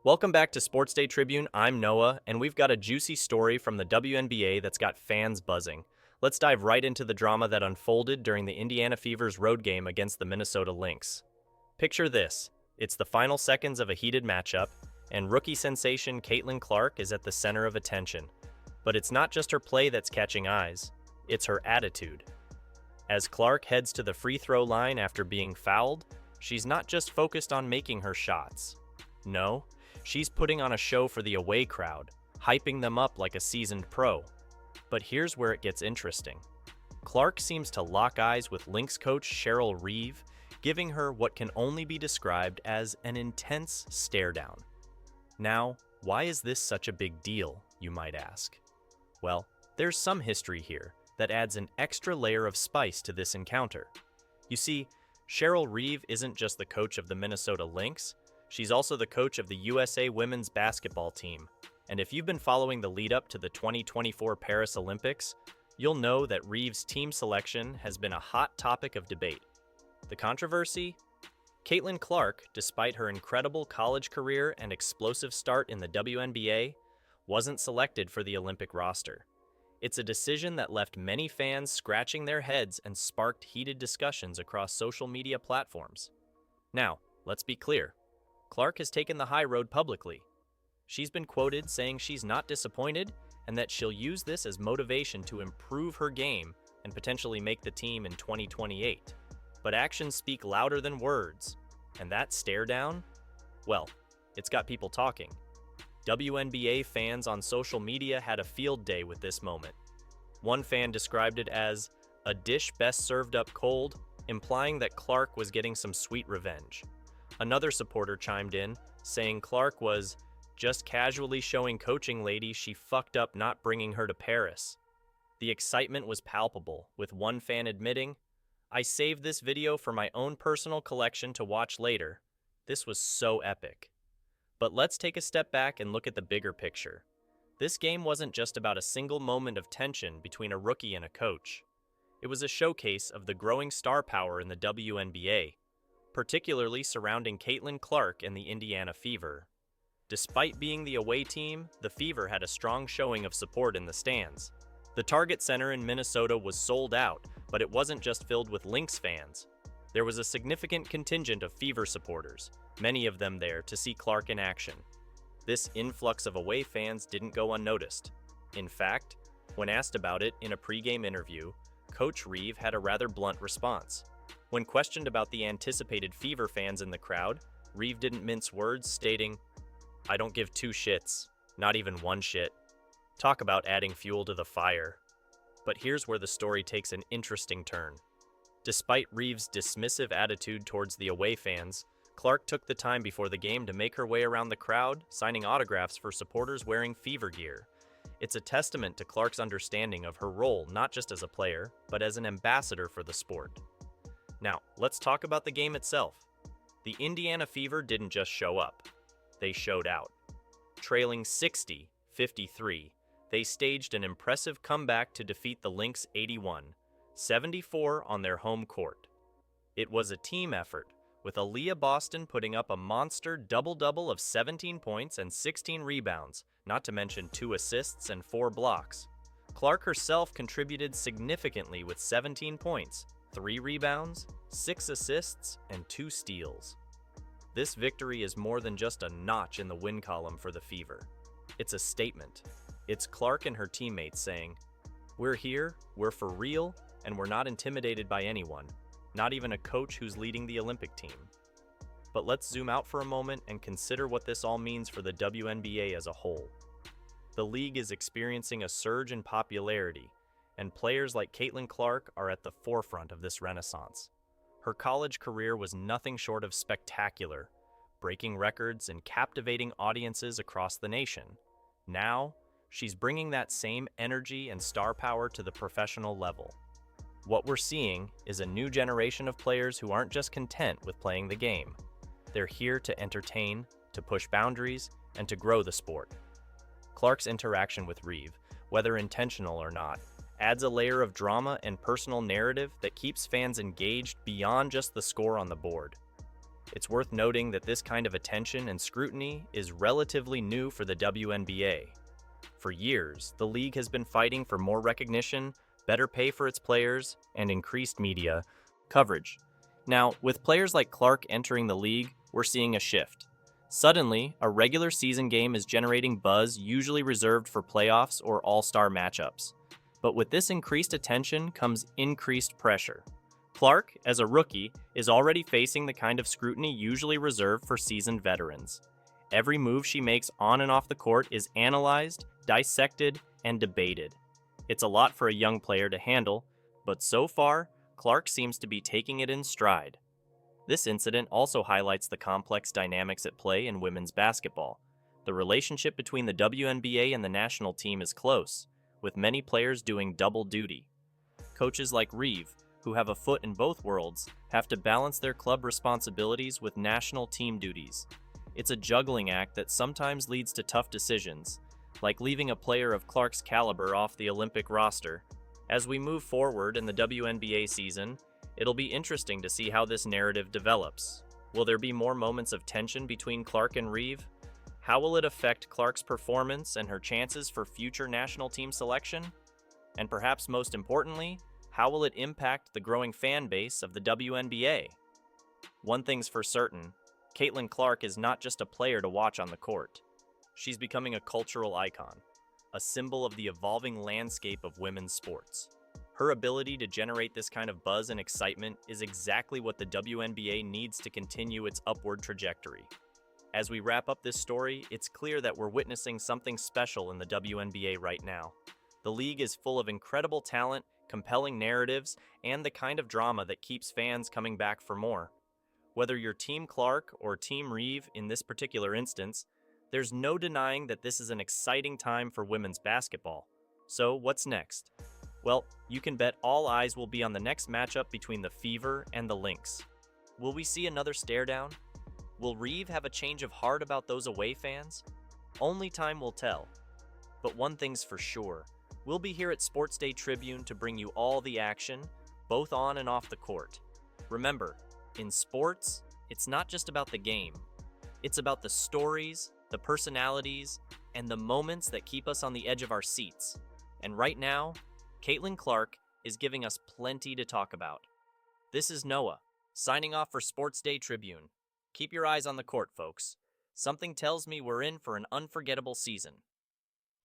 Welcome back to Sports Day Tribune. I'm Noah, and we've got a juicy story from the WNBA that's got fans buzzing. Let's dive right into the drama that unfolded during the Indiana Fever's road game against the Minnesota Lynx. Picture this. It's the final seconds of a heated matchup, and rookie sensation Caitlin Clark is at the center of attention. But it's not just her play that's catching eyes, it's her attitude. As Clark heads to the free throw line after being fouled, she's not just focused on making her shots. No, she's putting on a show for the away crowd, hyping them up like a seasoned pro. But here's where it gets interesting. Clark seems to lock eyes with Lynx coach Cheryl Reeve, giving her what can only be described as an intense stare-down. Now, why is this such a big deal, you might ask? Well, there's some history here that adds an extra layer of spice to this encounter. You see, Cheryl Reeve isn't just the coach of the Minnesota Lynx, she's also the coach of the USA women's basketball team. And if you've been following the lead-up to the 2024 Paris Olympics, you'll know that Reeve's team selection has been a hot topic of debate. The controversy? Caitlin Clark, despite her incredible college career and explosive start in the WNBA, wasn't selected for the Olympic roster. It's a decision that left many fans scratching their heads and sparked heated discussions across social media platforms. Now, let's be clear. Clark has taken the high road publicly. She's been quoted saying she's not disappointed and that she'll use this as motivation to improve her game and potentially make the team in 2028. But actions speak louder than words, and that stare down? Well, it's got people talking. WNBA fans on social media had a field day with this moment. One fan described it as a dish best served up cold, implying that Clark was getting some sweet revenge. Another supporter chimed in, saying Clark was just casually showing coaching lady she fucked up not bringing her to Paris. The excitement was palpable, with one fan admitting, "I saved this video for my own personal collection to watch later. This was so epic." But let's take a step back and look at the bigger picture. This game wasn't just about a single moment of tension between a rookie and a coach. It was a showcase of the growing star power in the WNBA, particularly surrounding Caitlin Clark and the Indiana Fever. Despite being the away team, the Fever had a strong showing of support in the stands. The Target Center in Minnesota was sold out, but it wasn't just filled with Lynx fans. There was a significant contingent of Fever supporters, many of them there to see Clark in action. This influx of away fans didn't go unnoticed. In fact, when asked about it in a pregame interview, Coach Reeve had a rather blunt response. When questioned about the anticipated Fever fans in the crowd, Reeve didn't mince words, stating, "I don't give two shits, not even one shit. Talk about adding fuel to the fire." But here's where the story takes an interesting turn. Despite Reeve's dismissive attitude towards the away fans, Clark took the time before the game to make her way around the crowd, signing autographs for supporters wearing Fever gear. It's a testament to Clark's understanding of her role not just as a player, but as an ambassador for the sport. Now, let's talk about the game itself. The Indiana Fever didn't just show up. They showed out. Trailing 60-53, they staged an impressive comeback to defeat the Lynx 81-74 on their home court. It was a team effort, with Aliyah Boston putting up a monster double-double of 17 points and 16 rebounds, not to mention 2 assists and 4 blocks. Clark herself contributed significantly with 17 points, 3 rebounds, 6 assists, and 2 steals. This victory is more than just a notch in the win column for the Fever. It's a statement. It's Clark and her teammates saying, "We're here, we're for real, and we're not intimidated by anyone, not even a coach who's leading the Olympic team." But let's zoom out for a moment and consider what this all means for the WNBA as a whole. The league is experiencing a surge in popularity, and players like Caitlin Clark are at the forefront of this renaissance. Her college career was nothing short of spectacular, breaking records and captivating audiences across the nation. Now, she's bringing that same energy and star power to the professional level. What we're seeing is a new generation of players who aren't just content with playing the game. They're here to entertain, to push boundaries, and to grow the sport. Clark's interaction with Reeve, whether intentional or not, adds a layer of drama and personal narrative that keeps fans engaged beyond just the score on the board. It's worth noting that this kind of attention and scrutiny is relatively new for the WNBA. For years, the league has been fighting for more recognition, better pay for its players, and increased media coverage. Now, with players like Clark entering the league, we're seeing a shift. Suddenly, a regular season game is generating buzz usually reserved for playoffs or all-star matchups. But with this increased attention comes increased pressure. Clark, as a rookie, is already facing the kind of scrutiny usually reserved for seasoned veterans. Every move she makes on and off the court is analyzed, dissected, and debated. It's a lot for a young player to handle, but so far, Clark seems to be taking it in stride. This incident also highlights the complex dynamics at play in women's basketball. The relationship between the WNBA and the national team is close, with many players doing double duty. Coaches like Reeve, who have a foot in both worlds, have to balance their club responsibilities with national team duties. It's a juggling act that sometimes leads to tough decisions, like leaving a player of Clark's caliber off the Olympic roster. As we move forward in the WNBA season, it'll be interesting to see how this narrative develops. Will there be more moments of tension between Clark and Reeve? How will it affect Clark's performance and her chances for future national team selection? And perhaps most importantly, how will it impact the growing fan base of the WNBA? One thing's for certain, Caitlin Clark is not just a player to watch on the court. She's becoming a cultural icon, a symbol of the evolving landscape of women's sports. Her ability to generate this kind of buzz and excitement is exactly what the WNBA needs to continue its upward trajectory. As we wrap up this story, it's clear that we're witnessing something special in the WNBA right now. The league is full of incredible talent, compelling narratives, and the kind of drama that keeps fans coming back for more. Whether you're Team Clark or Team Reeve in this particular instance, there's no denying that this is an exciting time for women's basketball. So what's next? Well, you can bet all eyes will be on the next matchup between the Fever and the Lynx. Will we see another Staredown? Will Reeve have a change of heart about those away fans? Only time will tell. But one thing's for sure, we'll be here at Sports Day Tribune to bring you all the action, both on and off the court. Remember, in sports, it's not just about the game. It's about the stories, the personalities, and the moments that keep us on the edge of our seats. And right now, Caitlin Clark is giving us plenty to talk about. This is Noah, signing off for Sports Day Tribune. Keep your eyes on the court, folks. Something tells me we're in for an unforgettable season.